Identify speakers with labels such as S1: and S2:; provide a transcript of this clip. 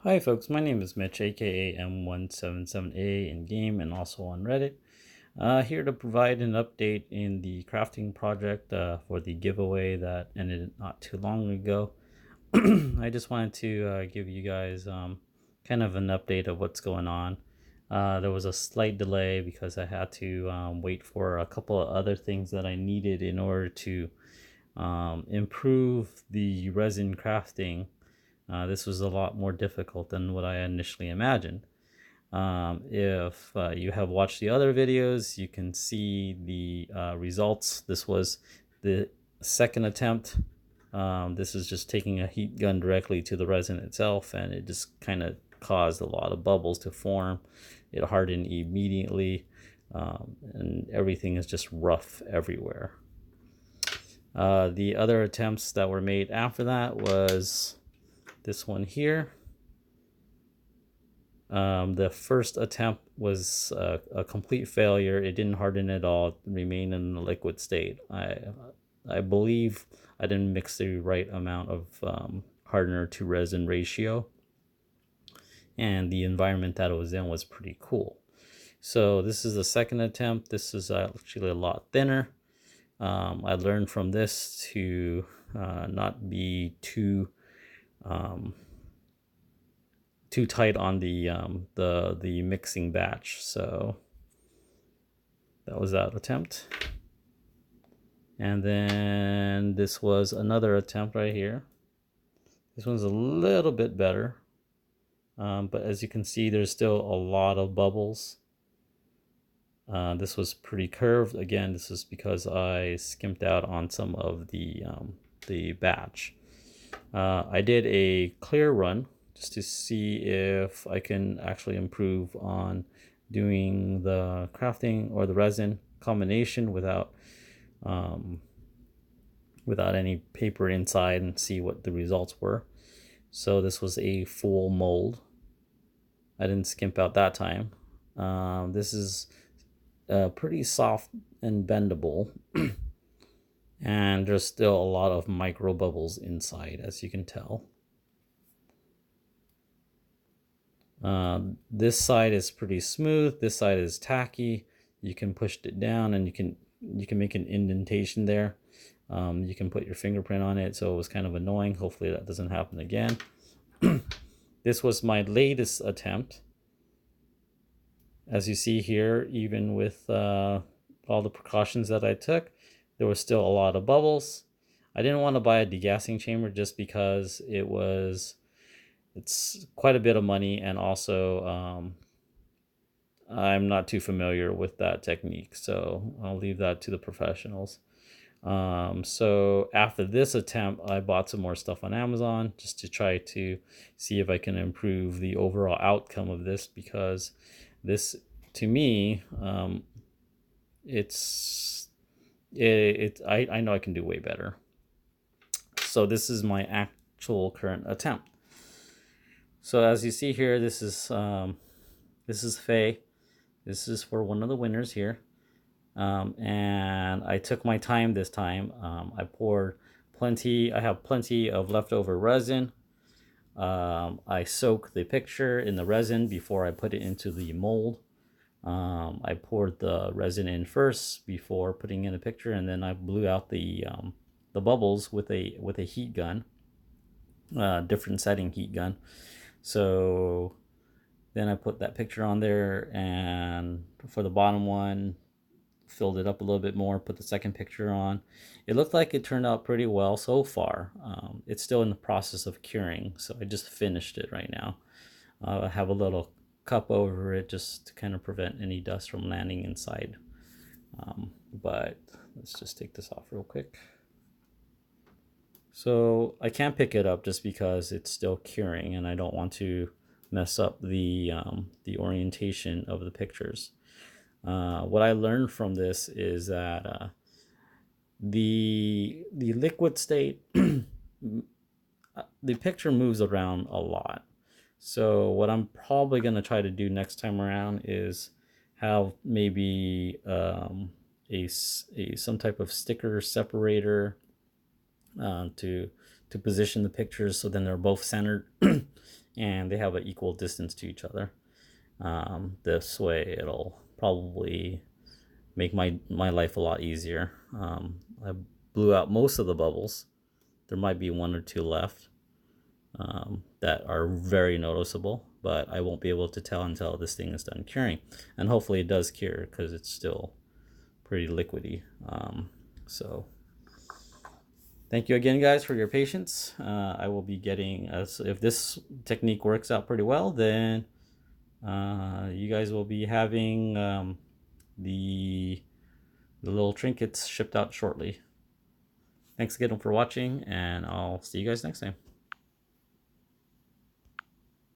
S1: Hi folks, my name is Mitch, aka M177A in game and also on Reddit. Here to provide an update in the crafting project for the giveaway that ended not too long ago. I just wanted to give you guys kind of an update of what's going on. There was a slight delay because I had to wait for a couple of other things that I needed in order to improve the resin crafting. This was a lot more difficult than what I initially imagined. If you have watched the other videos, you can see the results. This was the second attempt. This is just taking a heat gun directly to the resin itself, and it just kind of caused a lot of bubbles to form. It hardened immediately, and everything is just rough everywhere. The other attempts that were made after that was this one here. The first attempt was a complete failure. It didn't harden at all. It remained in a liquid state. I believe I didn't mix the right amount of hardener to resin ratio, and the environment that it was in was pretty cool. So this is the second attempt. This is actually a lot thinner. I learned from this to not be too tight on the mixing batch. So that was that attempt. And then this was another attempt right here. This one's a little bit better, but as you can see, there's still a lot of bubbles. This was pretty curved. Again, this is because I skimped out on some of the batch. I did a clear run just to see if I can actually improve on doing the crafting or the resin combination without any paper inside, and see what the results were. So this was a full mold. I didn't skimp out that time. This is pretty soft and bendable. And there's still a lot of micro bubbles inside, as you can tell. This side is pretty smooth. This side is tacky. You can push it down and you can make an indentation there. You can put your fingerprint on it, so it was kind of annoying. Hopefully that doesn't happen again. This was my latest attempt. As you see here, even with all the precautions that I took, there was still a lot of bubbles. I didn't want to buy a degassing chamber just because it's quite a bit of money, and also I'm not too familiar with that technique, so I'll leave that to the professionals. So after this attempt, I bought some more stuff on Amazon just to try to see if I can improve the overall outcome of this, because this, to me, I know I can do way better. So this is my actual current attempt. So as you see here, this is Faye. This is for one of the winners here. And I took my time this time. I poured plenty. I have plenty of leftover resin. I soak the picture in the resin before I put it into the mold. I poured the resin in first before putting in the picture, and then I blew out the bubbles with a heat gun, different setting heat gun. So then I put that picture on there, and for the bottom one, filled it up a little bit more, put the second picture on. It looked like it turned out pretty well so far. It's still in the process of curing, so I just finished it right now. I have a little cup over it just to kind of prevent any dust from landing inside. But let's just take this off real quick. So I can't pick it up just because it's still curing, and I don't want to mess up the orientation of the pictures. What I learned from this is that the liquid state, the picture moves around a lot. So what I'm probably going to try to do next time around is have maybe some type of sticker separator to position the pictures so then they're both centered and they have an equal distance to each other. This way it'll probably make my life a lot easier. I blew out most of the bubbles. There might be one or two left that are very noticeable, but I won't be able to tell until this thing is done curing. And hopefully it does cure because it's still pretty liquidy. So thank you again, guys, for your patience. I will be getting, if this technique works out pretty well, then you guys will be having the little trinkets shipped out shortly. Thanks again for watching, and I'll see you guys next time.